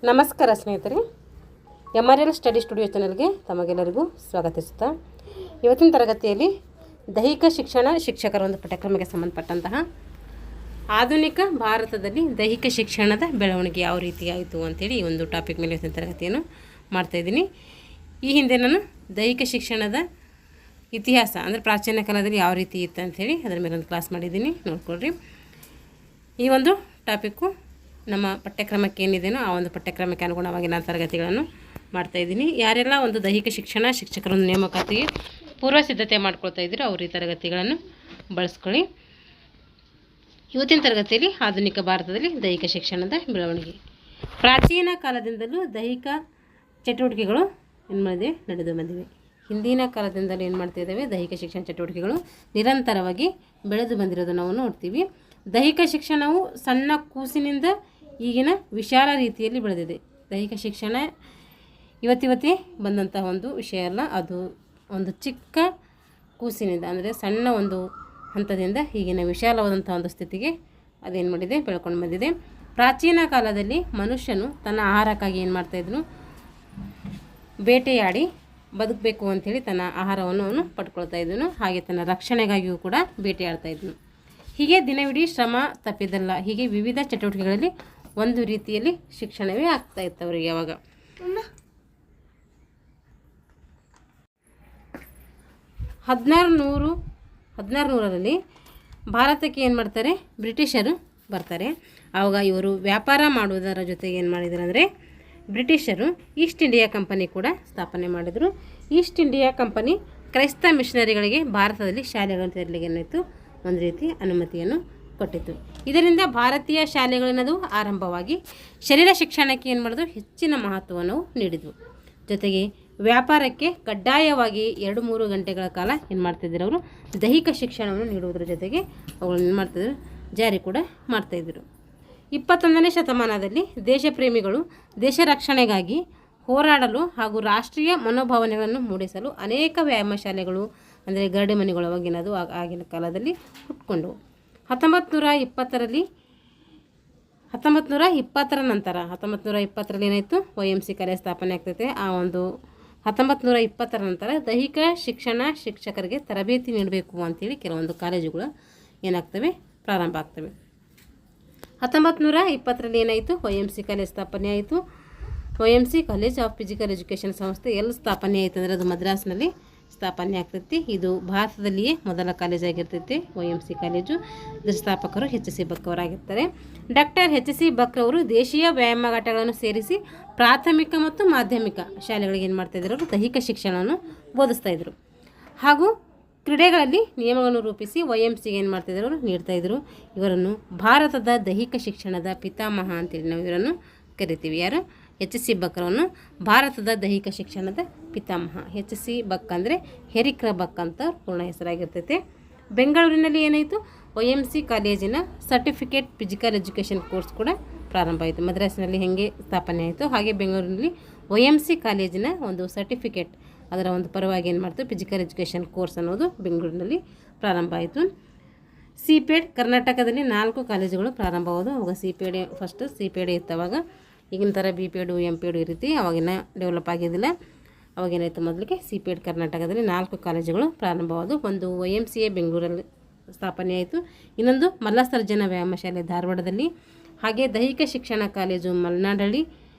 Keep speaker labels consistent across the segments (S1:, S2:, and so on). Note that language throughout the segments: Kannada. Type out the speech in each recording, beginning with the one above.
S1: ನಮಸ್ಕಾರ ಸ್ನೇಹಿತರೆ, MRL ಸ್ಟಡಿ ಸ್ಟುಡಿಯೋ ಚಾನಲ್ಗೆ ತಮಗೆಲ್ಲರಿಗೂ ಸ್ವಾಗತಿಸುತ್ತಾ ಇವತ್ತಿನ ತರಗತಿಯಲ್ಲಿ ದೈಹಿಕ ಶಿಕ್ಷಣ ಶಿಕ್ಷಕರ ಒಂದು ಪಠ್ಯಕ್ರಮಕ್ಕೆ ಸಂಬಂಧಪಟ್ಟಂತಹ ಆಧುನಿಕ ಭಾರತದಲ್ಲಿ ದೈಹಿಕ ಶಿಕ್ಷಣದ ಬೆಳವಣಿಗೆ ಯಾವ ರೀತಿ ಆಯಿತು ಅಂತೇಳಿ ಈ ಒಂದು ಟಾಪಿಕ್ ಮೇಲೆ ಇವತ್ತಿನ ತರಗತಿಯನ್ನು ಮಾಡ್ತಾಯಿದ್ದೀನಿ. ಈ ಹಿಂದೆ ನಾನು ದೈಹಿಕ ಶಿಕ್ಷಣದ ಇತಿಹಾಸ ಅಂದರೆ ಪ್ರಾಚೀನ ಕಾಲದಲ್ಲಿ ಯಾವ ರೀತಿ ಇತ್ತು ಅಂಥೇಳಿ ಅದರ ಮೇಲೆ ಒಂದು ಕ್ಲಾಸ್ ಮಾಡಿದ್ದೀನಿ, ನೋಡ್ಕೊಳ್ರಿ. ಈ ಒಂದು ಟಾಪಿಕ್ಕು ನಮ್ಮ ಪಠ್ಯಕ್ರಮಕ್ಕೆ ಏನಿದೆಯೋ ಆ ಒಂದು ಪಠ್ಯಕ್ರಮಕ್ಕೆ ಅನುಗುಣವಾಗಿ ನಾನು ತರಗತಿಗಳನ್ನು ಮಾಡ್ತಾಯಿದ್ದೀನಿ. ಯಾರೆಲ್ಲ ಒಂದು ದೈಹಿಕ ಶಿಕ್ಷಣ ಶಿಕ್ಷಕರೊಂದು ನೇಮಕಾತಿಗೆ ಪೂರ್ವ ಸಿದ್ಧತೆ ಮಾಡ್ಕೊಳ್ತಾ ಇದ್ದೀರೋ ಅವರು ಈ ತರಗತಿಗಳನ್ನು ಬಳಸ್ಕೊಳ್ಳಿ. ಇವತ್ತಿನ ತರಗತಿಯಲ್ಲಿ ಆಧುನಿಕ ಭಾರತದಲ್ಲಿ ದೈಹಿಕ ಶಿಕ್ಷಣದ ಬೆಳವಣಿಗೆ. ಪ್ರಾಚೀನ ಕಾಲದಿಂದಲೂ ದೈಹಿಕ ಚಟುವಟಿಕೆಗಳು ನಡೆದು ಬಂದಿವೆ. ಹಿಂದಿನ ಕಾಲದಿಂದಲೂ ಏನು ಮಾಡ್ತಿದ್ದಾವೆ, ದೈಹಿಕ ಶಿಕ್ಷಣ ಚಟುವಟಿಕೆಗಳು ನಿರಂತರವಾಗಿ ಬೆಳೆದು ಬಂದಿರೋದು ನಾವು ನೋಡ್ತೀವಿ. ದೈಹಿಕ ಶಿಕ್ಷಣವು ಸಣ್ಣ ಕೂಸಿನಿಂದ ಈಗಿನ ವಿಶಾಲ ರೀತಿಯಲ್ಲಿ ಬೆಳೆದಿದೆ. ದೈಹಿಕ ಶಿಕ್ಷಣ ಇವತ್ತಿವತ್ತೇ ಬಂದಂತಹ ಒಂದು ವಿಷಯ ಅಲ್ಲ, ಅದು ಒಂದು ಚಿಕ್ಕ ಕೂಸಿನಿಂದ ಅಂದರೆ ಸಣ್ಣ ಒಂದು ಹಂತದಿಂದ ಈಗಿನ ವಿಶಾಲವಾದಂಥ ಒಂದು ಸ್ಥಿತಿಗೆ ಅದೇನು ಮಾಡಿದೆ, ಬೆಳ್ಕೊಂಡು ಬಂದಿದೆ. ಪ್ರಾಚೀನ ಕಾಲದಲ್ಲಿ ಮನುಷ್ಯನು ತನ್ನ ಆಹಾರಕ್ಕಾಗಿ ಏನು ಮಾಡ್ತಾಯಿದ್ನು, ಬೇಟೆಯಾಡಿ ಬದುಕಬೇಕು ಅಂಥೇಳಿ ತನ್ನ ಆಹಾರವನ್ನು ಅವನು ಪಡ್ಕೊಳ್ತಾ ಇದ್ದನು. ಹಾಗೆ ತನ್ನ ರಕ್ಷಣೆಗಾಗಿಯೂ ಕೂಡ ಬೇಟೆಯಾಡ್ತಾ ಇದ್ದನು. ಹೀಗೆ ದಿನವಿಡೀ ಶ್ರಮ ತಪ್ಪಿದ್ದಲ್ಲ. ಹೀಗೆ ವಿವಿಧ ಚಟುವಟಿಕೆಗಳಲ್ಲಿ ಒಂದು ರೀತಿಯಲ್ಲಿ ಶಿಕ್ಷಣವೇ ಆಗ್ತಾ ಇತ್ತು ಅವರಿಗೆ. ಅವಾಗ 1600ರಲ್ಲಿ ಭಾರತಕ್ಕೆ ಏನು ಮಾಡ್ತಾರೆ, ಬ್ರಿಟಿಷರು ಬರ್ತಾರೆ. ಆವಾಗ ಇವರು ವ್ಯಾಪಾರ ಮಾಡುವುದರ ಜೊತೆಗೆ ಏನು ಮಾಡಿದರು ಅಂದರೆ ಬ್ರಿಟಿಷರು ಈಸ್ಟ್ ಇಂಡಿಯಾ ಕಂಪನಿ ಕೂಡ ಸ್ಥಾಪನೆ ಮಾಡಿದರು. ಈಸ್ಟ್ ಇಂಡಿಯಾ ಕಂಪನಿ ಕ್ರೈಸ್ತ ಮಿಷನರಿಗಳಿಗೆ ಭಾರತದಲ್ಲಿ ಶಾಲೆಗಳನ್ನು ತೆರಲಿಕ್ಕೆ ಏನಾಯಿತು, ಒಂದು ರೀತಿ ಅನುಮತಿಯನ್ನು ಕೊಟ್ಟಿತು. ಇದರಿಂದ ಭಾರತೀಯ ಶಾಲೆಗಳನ್ನದು ಆರಂಭವಾಗಿ ಶರೀರ ಶಿಕ್ಷಣಕ್ಕೆ ಏನು ಮಾಡೋದು, ಹೆಚ್ಚಿನ ಮಹತ್ವವನ್ನು ನೀಡಿದ್ವು. ಜೊತೆಗೆ ವ್ಯಾಪಾರಕ್ಕೆ ಕಡ್ಡಾಯವಾಗಿ 2-3 ಗಂಟೆಗಳ ಕಾಲ ಏನು ಮಾಡ್ತಿದ್ರು, ಅವರು ದೈಹಿಕ ಶಿಕ್ಷಣವನ್ನು ನೀಡುವುದರ ಜೊತೆಗೆ ಅವುಗಳನ್ನು ಏನು ಮಾಡ್ತಿದ್ರು, ಜಾರಿ ಕೂಡ ಮಾಡ್ತಾಯಿದ್ರು. 21ನೇ ಶತಮಾನದಲ್ಲಿ ದೇಶ ಪ್ರೇಮಿಗಳು ದೇಶ ರಕ್ಷಣೆಗಾಗಿ ಹೋರಾಡಲು ಹಾಗೂ ರಾಷ್ಟ್ರೀಯ ಮನೋಭಾವನೆಗಳನ್ನು ಮೂಡಿಸಲು ಅನೇಕ ವ್ಯಾಯಾಮ ಶಾಲೆಗಳು ಅಂದರೆ ಗರಡಿ ಮನೆಗಳು ಅವಾಗಿನದು ಆಗಿನ ಕಾಲದಲ್ಲಿ ಹುಟ್ಕೊಂಡವು. 1920ರ ನಂತರ 1920ರಲ್ಲಿ ಏನಾಯಿತು, YMC ಕಾಲೇಜ್ ಸ್ಥಾಪನೆ ಆಗ್ತೈತೆ. ಆ ಒಂದು 1920ರ ನಂತರ ದೈಹಿಕ ಶಿಕ್ಷಣ ಶಿಕ್ಷಕರಿಗೆ ತರಬೇತಿ ನೀಡಬೇಕು ಅಂಥೇಳಿ ಕೆಲವೊಂದು ಕಾಲೇಜುಗಳು ಏನಾಗ್ತವೆ, ಪ್ರಾರಂಭ ಆಗ್ತವೆ. 1920ರಲ್ಲಿ ಏನಾಯಿತು, YMC ಕಾಲೇಜ್ ಸ್ಥಾಪನೆ ಆಯಿತು. YMC college of physical education ಸಂಸ್ಥೆ ಎಲ್ಲಿ ಸ್ಥಾಪನೆ ಆಯಿತು ಅಂದರೆ ಅದು ಮದ್ರಾಸ್ನಲ್ಲಿ ಸ್ಥಾಪನೆ ಆಗ್ತೈತಿ. ಇದು ಭಾರತದಲ್ಲಿಯೇ ಮೊದಲ ಕಾಲೇಜ್ ಆಗಿರ್ತೈತಿ YMC ಕಾಲೇಜು. ಇದರ ಸ್ಥಾಪಕರು HC ಬಕ್ ಅವರಾಗಿರ್ತಾರೆ. ಡಾಕ್ಟರ್ HC ಬಕ್ ಅವರು ದೇಶೀಯ ವ್ಯಾಯಾಮಘಾಟಗಳನ್ನು ಸೇರಿಸಿ ಪ್ರಾಥಮಿಕ ಮತ್ತು ಮಾಧ್ಯಮಿಕ ಶಾಲೆಗಳಿಗೆ ಏನು ಮಾಡ್ತಾಯಿದ್ರು, ಅವರು ದೈಹಿಕ ಶಿಕ್ಷಣವನ್ನು ಬೋಧಿಸ್ತಾಯಿದ್ರು. ಹಾಗೂ ಕ್ರೀಡೆಗಳಲ್ಲಿ ನಿಯಮಗಳನ್ನು ರೂಪಿಸಿ YMCಗೆ ಏನು ಮಾಡ್ತಾಯಿದ್ರು, ಅವರು ನೀಡ್ತಾಯಿದ್ರು. ಇವರನ್ನು ಭಾರತದ ದೈಹಿಕ ಶಿಕ್ಷಣದ ಪಿತಾಮಹ ಅಂತೇಳಿ ನಾವು ಇವರನ್ನು ಕರಿತೀವಿ. ಯಾರು, HC ಬಕ್ ಅವರನ್ನು ಭಾರತದ ದೈಹಿಕ ಶಿಕ್ಷಣದ ಪಿತಾಮಹ. HC ಬಕ್ ಅಂದರೆ ಹೆರಿಕ್ರ ಬಕ್ ಅಂತ ಪೂರ್ಣ ಹೆಸರಾಗಿರ್ತೈತೆ. ಬೆಂಗಳೂರಿನಲ್ಲಿ ಏನಾಯಿತು, YMC ಕಾಲೇಜಿನ ಸರ್ಟಿಫಿಕೇಟ್ ಫಿಸಿಕಲ್ ಎಜುಕೇಷನ್ ಕೋರ್ಸ್ ಕೂಡ ಪ್ರಾರಂಭ ಆಯಿತು. ಮದ್ರಾಸಿನಲ್ಲಿ ಹೇಗೆ ಸ್ಥಾಪನೆ ಆಯಿತು, ಹಾಗೆ ಬೆಂಗಳೂರಿನಲ್ಲಿ YMC ಕಾಲೇಜಿನ ಒಂದು ಸರ್ಟಿಫಿಕೇಟ್ ಅದರ ಒಂದು ಪರವಾಗಿ ಏನು ಮಾಡ್ತು, ಫಿಸಿಕಲ್ ಎಜುಕೇಷನ್ ಕೋರ್ಸ್ ಅನ್ನೋದು ಬೆಂಗಳೂರಿನಲ್ಲಿ ಪ್ರಾರಂಭ ಆಯಿತು. CPED ಕರ್ನಾಟಕದಲ್ಲಿ 4 ಕಾಲೇಜುಗಳು ಪ್ರಾರಂಭವಾದವು. ಅವಾಗ CPED ಫಸ್ಟ್ CPED ಇತ್ತು. ಅವಾಗ ಈಗಿನ ಥರ BPED MPED ಈ ರೀತಿ ಅವಾಗಿನ ಡೆವಲಪ್ ಆಗಿದ್ದಿಲ್ಲ. ಅವಾಗೇನಾಯಿತು, ಮೊದಲಿಗೆ CPED ಕರ್ನಾಟಕದಲ್ಲಿ 4 ಕಾಲೇಜುಗಳು ಪ್ರಾರಂಭವಾದವು. ಒಂದು YMCA ಬೆಂಗಳೂರಲ್ಲಿ ಸ್ಥಾಪನೆ ಆಯಿತು. ಇನ್ನೊಂದು ಮಲ್ಲಸರ್ಜನ ವ್ಯಾಯಾಮ ಶಾಲೆ ಧಾರವಾಡದಲ್ಲಿ, ಹಾಗೆ ದೈಹಿಕ ಶಿಕ್ಷಣ ಕಾಲೇಜು ಮಲೆನಾಡಹಳ್ಳಿ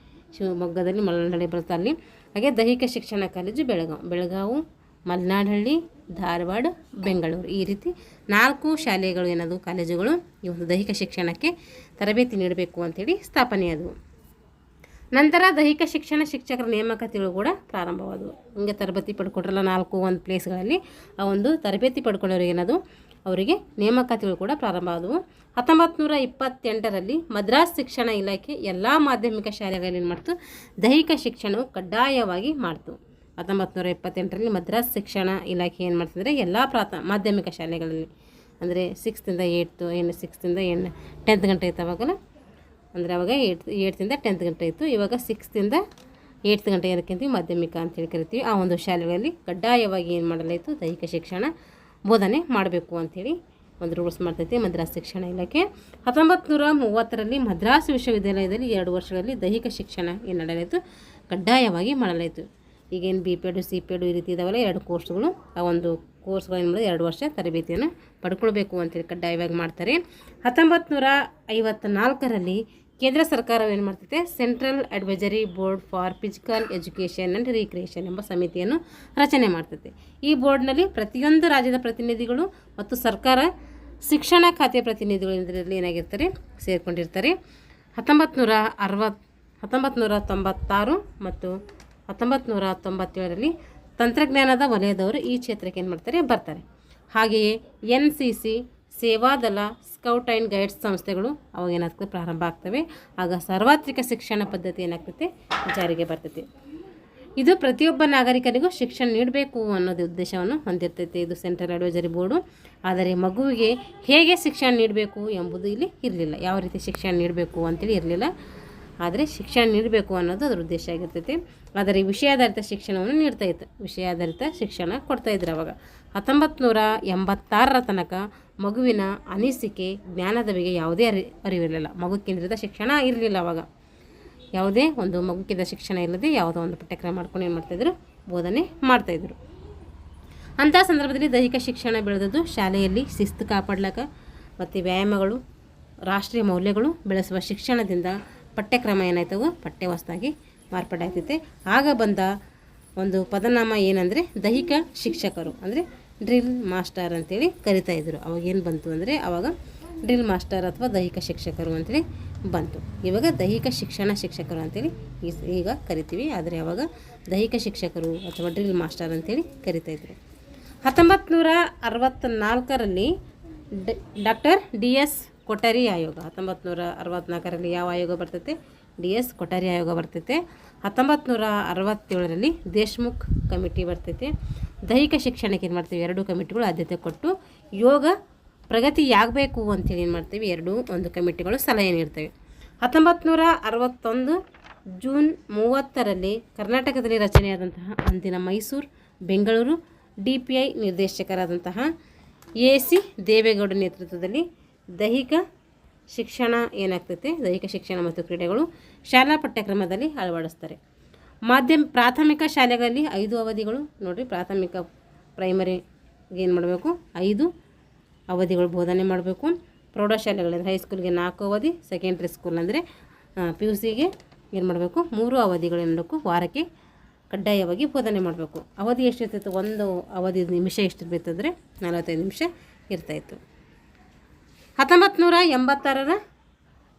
S1: ಶಿವಮೊಗ್ಗದಲ್ಲಿ, ಮಲೆನಾಡಹಳ್ಳಿ ಬರುತ್ತೆ ಅಲ್ಲಿ. ಹಾಗೆ ದೈಹಿಕ ಶಿಕ್ಷಣ ಕಾಲೇಜು ಬೆಳಗಾವಿ, ಮಲೆನಾಡಹಳ್ಳಿ, ಧಾರವಾಡ, ಬೆಂಗಳೂರು, ಈ ರೀತಿ 4 ಶಾಲೆಗಳು ಏನದು ಕಾಲೇಜುಗಳು ಈ ಒಂದು ದೈಹಿಕ ಶಿಕ್ಷಣಕ್ಕೆ ತರಬೇತಿ ನೀಡಬೇಕು ಅಂಥೇಳಿ ಸ್ಥಾಪನೆಯಾದವು. ನಂತರ ದೈಹಿಕ ಶಿಕ್ಷಣ ಶಿಕ್ಷಕರ ನೇಮಕಾತಿಗಳು ಕೂಡ ಪ್ರಾರಂಭವಾದವು. ಹಿಂಗೆ ತರಬೇತಿ ಪಡ್ಕೊಟ್ರಲ್ಲ 4 ಪ್ಲೇಸ್ಗಳಲ್ಲಿ ಆ ಒಂದು ತರಬೇತಿ ಪಡ್ಕೊಳ್ಳೋರಿಗೆ ಏನದು, ಅವರಿಗೆ ನೇಮಕಾತಿಗಳು ಕೂಡ ಪ್ರಾರಂಭ ಆದವು. 1928ರಲ್ಲಿ ಮದ್ರಾಸ್ ಶಿಕ್ಷಣ ಇಲಾಖೆ ಎಲ್ಲ ಮಾಧ್ಯಮಿಕ ಶಾಲೆಗಳಲ್ಲಿ ಏನು ಮಾಡ್ತು, ದೈಹಿಕ ಶಿಕ್ಷಣವು ಕಡ್ಡಾಯವಾಗಿ ಮಾಡ್ತು. 1928ರಲ್ಲಿ ಮದ್ರಾಸ್ ಶಿಕ್ಷಣ ಇಲಾಖೆ ಏನು ಮಾಡ್ತಿದ್ರೆ ಎಲ್ಲ ಮಾಧ್ಯಮಿಕ ಶಾಲೆಗಳಲ್ಲಿ ಅಂದರೆ 6th 10th ಗಂಟೆ ಇತ್ತು ಅವಾಗಲ್ಲ, ಅಂದರೆ ಅವಾಗ 8th 10th ಗಂಟೆ ಇತ್ತು. ಇವಾಗ 6th 8th ಗಂಟೆ ಏನಕ್ಕಿಂತ ಮಾಧ್ಯಮಿಕ ಅಂತೇಳಿ ಕರಿತೀವಿ. ಆ ಒಂದು ಶಾಲೆಗಳಲ್ಲಿ ಕಡ್ಡಾಯವಾಗಿ ಏನು ಮಾಡಲಾಯಿತು, ದೈಹಿಕ ಶಿಕ್ಷಣ ಬೋಧನೆ ಮಾಡಬೇಕು ಅಂಥೇಳಿ ಒಂದು ರೂಲ್ಸ್ ಮಾಡ್ತೈತಿ ಮದ್ರಾಸ್ ಶಿಕ್ಷಣ ಇಲಾಖೆ. 1930ರಲ್ಲಿ ಮದ್ರಾಸ್ ವಿಶ್ವವಿದ್ಯಾಲಯದಲ್ಲಿ 2 ವರ್ಷಗಳಲ್ಲಿ ದೈಹಿಕ ಶಿಕ್ಷಣ ಏನು ನಡೆಯಿತು, ಕಡ್ಡಾಯವಾಗಿ ಮಾಡಲಾಯಿತು. ಈಗೇನು BPED CPED ಈ ರೀತಿ ಇದಾವಲ್ಲ 2 ಕೋರ್ಸ್ಗಳು, ಆ ಒಂದು ಕೋರ್ಸ್ಗಳು ಏನು ಮಾಡಿದ್ರೆ 2 ವರ್ಷ ತರಬೇತಿಯನ್ನು ಪಡ್ಕೊಳ್ಬೇಕು ಅಂತೇಳಿ ಕಡ್ಡಾಯವಾಗಿ ಮಾಡ್ತಾರೆ. 1954ರಲ್ಲಿ ಕೇಂದ್ರ ಸರ್ಕಾರವೇನು ಮಾಡ್ತೈತೆ, central advisory board for physical education and recreation ಎಂಬ ಸಮಿತಿಯನ್ನು ರಚನೆ ಮಾಡ್ತೈತೆ. ಈ ಬೋರ್ಡ್ನಲ್ಲಿ ಪ್ರತಿಯೊಂದು ರಾಜ್ಯದ ಪ್ರತಿನಿಧಿಗಳು ಮತ್ತು ಸರ್ಕಾರ ಶಿಕ್ಷಣ ಖಾತೆ ಪ್ರತಿನಿಧಿಗಳು ಇದರಲ್ಲಿ ಏನಾಗಿರ್ತಾರೆ, ಸೇರಿಕೊಂಡಿರ್ತಾರೆ. 1996 ಮತ್ತು 1997ರಲ್ಲಿ ತಂತ್ರಜ್ಞಾನದ ವಲಯದವರು ಈ ಕ್ಷೇತ್ರಕ್ಕೆ ಏನು ಮಾಡ್ತಾರೆ, ಬರ್ತಾರೆ. ಹಾಗೆಯೇ NCC, Sevadal, scout and guides ಸಂಸ್ಥೆಗಳು ಅವಾಗ ಏನಾಗ್ತದೆ, ಪ್ರಾರಂಭ ಆಗ್ತವೆ. ಆಗ ಸಾರ್ವತ್ರಿಕ ಶಿಕ್ಷಣ ಪದ್ಧತಿ ಏನಾಗ್ತೈತೆ, ಜಾರಿಗೆ ಬರ್ತೈತಿ. ಇದು ಪ್ರತಿಯೊಬ್ಬ ನಾಗರಿಕನಿಗೂ ಶಿಕ್ಷಣ ನೀಡಬೇಕು ಅನ್ನೋದು ಉದ್ದೇಶವನ್ನು ಹೊಂದಿರ್ತೈತೆ ಇದು ಸೆಂಟ್ರಲ್ ಅಡ್ವೈಸರಿ ಬೋರ್ಡು. ಆದರೆ ಮಗುವಿಗೆ ಹೇಗೆ ಶಿಕ್ಷಣ ನೀಡಬೇಕು ಎಂಬುದು ಇಲ್ಲಿ ಇರಲಿಲ್ಲ. ಯಾವ ರೀತಿ ಶಿಕ್ಷಣ ನೀಡಬೇಕು ಅಂತೇಳಿ ಇರಲಿಲ್ಲ. ಆದರೆ ಶಿಕ್ಷಣ ನೀಡಬೇಕು ಅನ್ನೋದು ಅದರ ಉದ್ದೇಶ ಆಗಿರ್ತೈತಿ. ಆದರೆ ವಿಷಯಾಧಾರಿತ ಶಿಕ್ಷಣವನ್ನು ನೀಡ್ತಾಯಿತ್ತು, ವಿಷಯಾಧಾರಿತ ಶಿಕ್ಷಣ ಕೊಡ್ತಾಯಿದ್ರು ಅವಾಗ. 1986ರ ತನಕ ಮಗುವಿನ ಅನಿಸಿಕೆ, ಜ್ಞಾನದ ಬಗ್ಗೆ ಯಾವುದೇ ಅರಿವಿರಲಿಲ್ಲ. ಮಗು ಕೇಂದ್ರಿತ ಶಿಕ್ಷಣ ಇರಲಿಲ್ಲ ಅವಾಗ. ಯಾವುದೇ ಒಂದು ಮಗು ಕೇಂದ್ರಿತ ಶಿಕ್ಷಣ ಇಲ್ಲದೆ ಯಾವುದೋ ಒಂದು ಪಠ್ಯಕ್ರಮ ಮಾಡ್ಕೊಂಡು ಏನು ಮಾಡ್ತಾಯಿದ್ರು, ಬೋಧನೆ ಮಾಡ್ತಾಯಿದ್ರು. ಅಂಥ ಸಂದರ್ಭದಲ್ಲಿ ದೈಹಿಕ ಶಿಕ್ಷಣ ಬೆಳೆದದ್ದು ಶಾಲೆಯಲ್ಲಿ ಶಿಸ್ತು ಕಾಪಾಡ್ಲಿಕ್ಕೆ ಮತ್ತು ವ್ಯಾಯಾಮಗಳು, ರಾಷ್ಟ್ರೀಯ ಮೌಲ್ಯಗಳು ಬೆಳೆಸುವ ಶಿಕ್ಷಣದಿಂದ ಪಠ್ಯಕ್ರಮ ಏನಾಯ್ತವು, ಪಠ್ಯವಸ್ತಾಗಿ ಮಾರ್ಪಾಡಾಗ್ತೈತೆ. ಆಗ ಬಂದ ಒಂದು ಪದನಾಮ ಏನಂದರೆ ದೈಹಿಕ ಶಿಕ್ಷಕರು, ಅಂದರೆ ಡ್ರಿಲ್ ಮಾಸ್ಟರ್ ಅಂತೇಳಿ ಕರಿತಾಯಿದ್ರು. ಅವಾಗ ಏನು ಬಂತು ಅಂದರೆ ಅವಾಗ ಡ್ರಿಲ್ ಮಾಸ್ಟರ್ ಅಥವಾ ದೈಹಿಕ ಶಿಕ್ಷಕರು ಅಂತೇಳಿ ಬಂತು. ಇವಾಗ ದೈಹಿಕ ಶಿಕ್ಷಕರು ಅಂತೇಳಿ ಈಗ ಕರಿತೀವಿ. ಆದರೆ ಅವಾಗ ದೈಹಿಕ ಶಿಕ್ಷಕರು ಅಥವಾ ಡ್ರಿಲ್ ಮಾಸ್ಟರ್ ಅಂತೇಳಿ ಕರಿತಾಯಿದ್ರು. 1964ರಲ್ಲಿ ಡಾಕ್ಟರ್ DS ಕೊಠಾರಿ ಆಯೋಗ. 1964ರಲ್ಲಿ ಯಾವ ಆಯೋಗ ಬರ್ತೈತೆ, DS ಕೊಠಾರಿ ಆಯೋಗ ಬರ್ತೈತೆ. 1967ರಲ್ಲಿ ದೇಶ್ಮುಖ್ ಕಮಿಟಿ ಬರ್ತೈತೆ. ದೈಹಿಕ ಶಿಕ್ಷಣಕ್ಕೆ ಏನು ಮಾಡ್ತೀವಿ, 2 ಕಮಿಟಿಗಳು ಆದ್ಯತೆ ಕೊಟ್ಟು ಯೋಗ ಪ್ರಗತಿಯಾಗಬೇಕು ಅಂತೇಳಿ ಏನು ಮಾಡ್ತೀವಿ, 2 ಕಮಿಟಿಗಳು ಸಲಹೆ ನೀಡ್ತವೆ. 1961 ಜೂನ್ 30ರಲ್ಲಿ ಕರ್ನಾಟಕದಲ್ಲಿ ರಚನೆಯಾದಂತಹ ಅಂದಿನ ಮೈಸೂರು, ಬೆಂಗಳೂರು DPI ನಿರ್ದೇಶಕರಾದಂತಹ AC ದೇವೇಗೌಡ ನೇತೃತ್ವದಲ್ಲಿ ದೈಹಿಕ ಶಿಕ್ಷಣ ಏನಾಗ್ತೈತೆ, ದೈಹಿಕ ಶಿಕ್ಷಣ ಮತ್ತು ಕ್ರೀಡೆಗಳು ಶಾಲಾ ಪಠ್ಯಕ್ರಮದಲ್ಲಿ ಅಳವಡಿಸ್ತಾರೆ. ಪ್ರಾಥಮಿಕ ಶಾಲೆಗಳಲ್ಲಿ 5 ಅವಧಿಗಳು ನೋಡಿರಿ. ಪ್ರಾಥಮಿಕ ಪ್ರೈಮರಿಗೆ ಏನು ಮಾಡಬೇಕು, 5 ಅವಧಿಗಳು ಬೋಧನೆ ಮಾಡಬೇಕು. ಪ್ರೌಢಶಾಲೆಗಳಲ್ಲಿ ಹೈಸ್ಕೂಲ್ಗೆ 4 ಅವಧಿ, ಸೆಕೆಂಡ್ರಿ ಸ್ಕೂಲ್ ಅಂದರೆ PUCಗೆ ಏನು ಮಾಡಬೇಕು, 3 ಅವಧಿಗಳು ಮಾಡಬೇಕು. ವಾರಕ್ಕೆ ಕಡ್ಡಾಯವಾಗಿ ಬೋಧನೆ ಮಾಡಬೇಕು. ಅವಧಿ ಎಷ್ಟಿರ್ತಿತ್ತು, ಒಂದು ಅವಧಿ ನಿಮಿಷ ಎಷ್ಟಿರ್ಬೇಕು ಅಂದರೆ 45 ನಿಮಿಷ ಇರ್ತಾಯಿತ್ತು. 1986ರ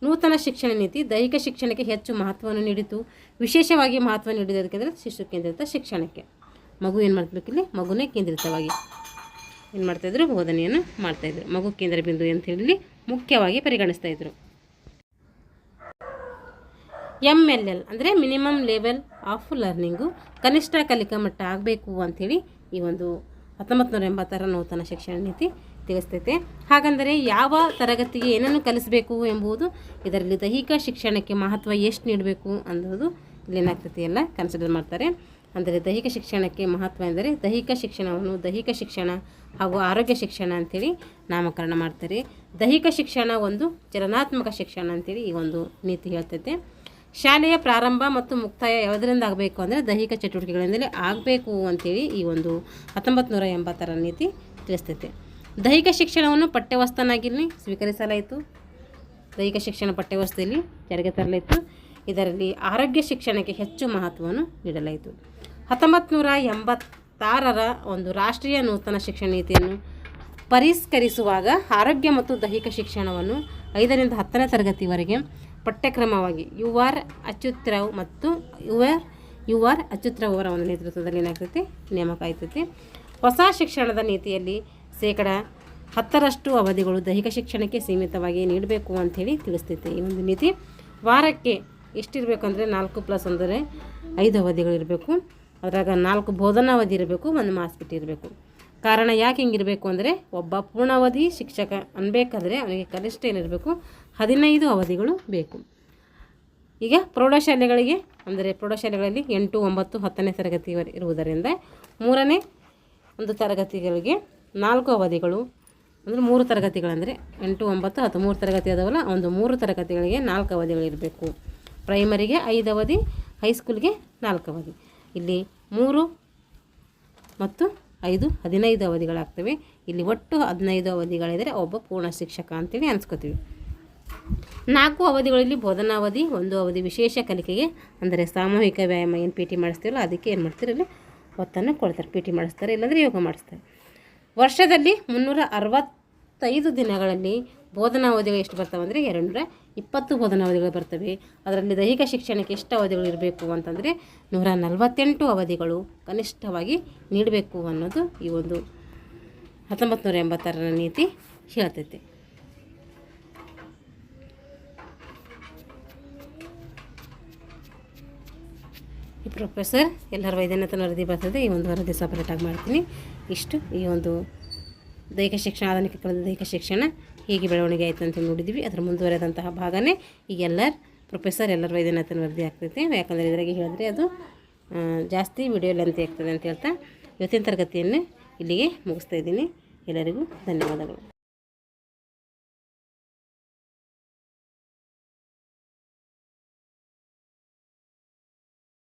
S1: ನೂತನ ಶಿಕ್ಷಣ ನೀತಿ ದೈಹಿಕ ಶಿಕ್ಷಣಕ್ಕೆ ಹೆಚ್ಚು ಮಹತ್ವವನ್ನು ನೀಡಿತು. ವಿಶೇಷವಾಗಿ ಮಹತ್ವ ನೀಡಿದ್ದಕ್ಕೆಂದರೆ ಶಿಶು ಕೇಂದ್ರಿತ ಶಿಕ್ಷಣಕ್ಕೆ. ಮಗು ಏನು ಮಾಡಬೇಕಿಲ್ಲಿ, ಮಗುನೇ ಕೇಂದ್ರಿತವಾಗಿ ಏನು ಮಾಡ್ತಾಯಿದ್ರು, ಬೋಧನೆಯನ್ನು ಮಾಡ್ತಾಯಿದ್ರು. ಮಗು ಕೇಂದ್ರ ಬಿಂದು ಅಂತ ಹೇಳಿ ಮುಖ್ಯವಾಗಿ ಪರಿಗಣಿಸ್ತಾಯಿದ್ರು. MLL ಅಂದರೆ ಮಿನಿಮಮ್ ಲೆವೆಲ್ ಆಫ್ ಲರ್ನಿಂಗು, ಕನಿಷ್ಠ ಕಲಿಕಾ ಮಟ್ಟ ಆಗಬೇಕು ಅಂಥೇಳಿ ಈ ಒಂದು 1986ರ ನೂತನ ಶಿಕ್ಷಣ ನೀತಿ ತಿಳಿಸ್ತೈತೆ. ಹಾಗಂದರೆ ಯಾವ ತರಗತಿಗೆ ಏನನ್ನು ಕಲಿಸಬೇಕು ಎಂಬುದು, ಇದರಲ್ಲಿ ದೈಹಿಕ ಶಿಕ್ಷಣಕ್ಕೆ ಮಹತ್ವ ಎಷ್ಟು ನೀಡಬೇಕು ಅನ್ನೋದು ಇಲ್ಲೇನಾಗ್ತೈತಿ ಎಲ್ಲ ಕನ್ಸಿಡರ್ ಮಾಡ್ತಾರೆ. ಅಂದರೆ ದೈಹಿಕ ಶಿಕ್ಷಣಕ್ಕೆ ಮಹತ್ವ ಎಂದರೆ ದೈಹಿಕ ಶಿಕ್ಷಣವನ್ನು ದೈಹಿಕ ಶಿಕ್ಷಣ ಹಾಗೂ ಆರೋಗ್ಯ ಶಿಕ್ಷಣ ಅಂಥೇಳಿ ನಾಮಕರಣ ಮಾಡ್ತಾರೆ. ದೈಹಿಕ ಶಿಕ್ಷಣ ಒಂದು ಚಲನಾತ್ಮಕ ಶಿಕ್ಷಣ ಅಂಥೇಳಿ ಈ ಒಂದು ನೀತಿ ಹೇಳ್ತೈತೆ. ಶಾಲೆಯ ಪ್ರಾರಂಭ ಮತ್ತು ಮುಕ್ತಾಯ ಯಾವುದರಿಂದ ಆಗಬೇಕು ಅಂದರೆ ದೈಹಿಕ ಚಟುವಟಿಕೆಗಳಿಂದಲೇ ಆಗಬೇಕು ಅಂಥೇಳಿ ಈ ಒಂದು 1980ರ ನೀತಿ ತಿಳಿಸ್ತೈತೆ. ದೈಹಿಕ ಶಿಕ್ಷಣವನ್ನು ಪಠ್ಯವಸ್ತುನಾಗಿ ಸ್ವೀಕರಿಸಲಾಯಿತು. ದೈಹಿಕ ಶಿಕ್ಷಣ ಪಠ್ಯವಸ್ತುದಲ್ಲಿ ಜಾರಿಗೆ ತರಲಾಯಿತು. ಇದರಲ್ಲಿ ಆರೋಗ್ಯ ಶಿಕ್ಷಣಕ್ಕೆ ಹೆಚ್ಚು ಮಹತ್ವವನ್ನು ನೀಡಲಾಯಿತು. 1986ರ ಒಂದು ರಾಷ್ಟ್ರೀಯ ನೂತನ ಶಿಕ್ಷಣ ನೀತಿಯನ್ನು ಪರಿಷ್ಕರಿಸುವಾಗ ಆರೋಗ್ಯ ಮತ್ತು ದೈಹಿಕ ಶಿಕ್ಷಣವನ್ನು 5ರಿಂದ 10ನೇ ತರಗತಿವರೆಗೆ ಪಠ್ಯಕ್ರಮವಾಗಿ UR ಅಚ್ಯುತ್ರಾವ್ ಮತ್ತು UR ಅಚ್ಯುತ್ರಾವ್ ಅವರ ಒಂದು ನೇತೃತ್ವದಲ್ಲಿ ಏನಾಗ್ತೈತಿ, ನೇಮಕ ಆಗ್ತೈತಿ. ಹೊಸ ಶಿಕ್ಷಣದ ನೀತಿಯಲ್ಲಿ 10% ಅವಧಿಗಳು ದೈಹಿಕ ಶಿಕ್ಷಣಕ್ಕೆ ಸೀಮಿತವಾಗಿ ನೀಡಬೇಕು ಅಂಥೇಳಿ ತಿಳಿಸ್ತೈತೆ ಈ ಒಂದು ನೀತಿ. ವಾರಕ್ಕೆ ಎಷ್ಟಿರಬೇಕು ಅಂದರೆ 4+1 ಅಂದರೆ 5 ಅವಧಿಗಳಿರಬೇಕು. ಅದ್ರಾಗ 4 ಬೋಧನಾ ಅವಧಿ ಇರಬೇಕು, 1 ಮಾಸ್ ಬಿಟ್ಟು ಇರಬೇಕು. ಕಾರಣ ಯಾಕೆ ಹಿಂಗಿರಬೇಕು ಅಂದರೆ ಒಬ್ಬ ಪೂರ್ಣಾವಧಿ ಶಿಕ್ಷಕ ಅನ್ಬೇಕಾದ್ರೆ ಅವನಿಗೆ ಕನಿಷ್ಠ ಏನಿರಬೇಕು, 15 ಅವಧಿಗಳು ಬೇಕು. ಈಗ ಪ್ರೌಢಶಾಲೆಗಳಿಗೆ ಅಂದರೆ ಪ್ರೌಢಶಾಲೆಗಳಲ್ಲಿ 8, 9, 10ನೇ ತರಗತಿವರೆಗೆ ಇರುವುದರಿಂದ 3ನೇ ಒಂದು ತರಗತಿಗಳಿಗೆ 4 ಅವಧಿಗಳು, ಅಂದರೆ 3 ತರಗತಿಗಳಂದರೆ 8, 9, 10 3 ತರಗತಿ ಅದಾವಲ್ಲ, ಒಂದು 3 ತರಗತಿಗಳಿಗೆ 4 ಅವಧಿಗಳಿರಬೇಕು. ಪ್ರೈಮರಿಗೆ 5 ಅವಧಿ, ಹೈಸ್ಕೂಲ್ಗೆ 4 ಅವಧಿ. ಇಲ್ಲಿ 3 ಮತ್ತು 5 15 ಅವಧಿಗಳಾಗ್ತವೆ. ಇಲ್ಲಿ ಒಟ್ಟು 15 ಅವಧಿಗಳಿದರೆ ಒಬ್ಬ ಪೂರ್ಣ ಶಿಕ್ಷಕ ಅಂತೇಳಿ ಅನ್ಸ್ಕೋತೀವಿ. 4 ಅವಧಿಗಳಲ್ಲಿ ಬೋಧನಾವಧಿ, 1 ಅವಧಿ ವಿಶೇಷ ಕಲಿಕೆಗೆ ಅಂದರೆ ಸಾಮೂಹಿಕ ವ್ಯಾಯಾಮ ಏನು PT ಮಾಡಿಸ್ತೀವಲ್ಲ ಅದಕ್ಕೆ ಏನು ಮಾಡ್ತಾರೆ, ಇಲ್ಲಿ ಒತ್ತನ್ನು ಕೊಡ್ತಾರೆ. PT ಮಾಡಿಸ್ತಾರೆ, ಇಲ್ಲಾಂದರೆ ಯೋಗ ಮಾಡಿಸ್ತಾರೆ. ವರ್ಷದಲ್ಲಿ 365 ದಿನಗಳಲ್ಲಿ ಬೋಧನಾವಧಿಗಳು ಎಷ್ಟು ಬರ್ತವೆ ಅಂದರೆ 220 ಬೋಧನಾವಧಿಗಳು ಬರ್ತವೆ. ಅದರಲ್ಲಿ ದೈಹಿಕ ಶಿಕ್ಷಣಕ್ಕೆ ಎಷ್ಟು ಅವಧಿಗಳು ಇರಬೇಕು ಅಂತಂದರೆ 148 ಅವಧಿಗಳು ಕನಿಷ್ಠವಾಗಿ ನೀಡಬೇಕು ಅನ್ನೋದು ಈ ಒಂದು 1986ರ ನೀತಿ ಹೇಳ್ತೈತೆ. ಈ ಪ್ರೊಫೆಸರ್ ಎಲ್ಲರ ವೈದ್ಯನಾಥನ ವರದಿ ಬರ್ತದೆ. ಈ ಒಂದು ವರದಿ ಸಪರೇಟಾಗಿ ಮಾಡ್ತೀನಿ. ಇಷ್ಟು ಈ ಒಂದು ದೈಹಿಕ ಶಿಕ್ಷಣ, ಆಧುನಿಕ ಕಾಲದ ದೈಹಿಕ ಶಿಕ್ಷಣ ಹೇಗೆ ಬೆಳವಣಿಗೆ ಆಯಿತು ಅಂತ ನೋಡಿದ್ವಿ. ಅದರ ಮುಂದುವರೆದಂತಹ ಭಾಗನೇ ಈಗ ಪ್ರೊಫೆಸರ್ ಎಲ್ಲರ ವೈದ್ಯನಾಥನ ವರದಿ ಆಗ್ತೈತೆ. ಯಾಕಂದರೆ ಇದರಾಗೆ ಹೇಳಿದ್ರೆ ಅದು ಜಾಸ್ತಿ ವಿಡಿಯೋ ಲೆಂತ್ ಆಗ್ತದೆ ಅಂತ ಹೇಳ್ತಾ ಇವತ್ತಿನ ತರಗತಿಯನ್ನು ಇಲ್ಲಿಗೆ ಮುಗಿಸ್ತಾ ಇದ್ದೀನಿ. ಎಲ್ಲರಿಗೂ ಧನ್ಯವಾದಗಳು.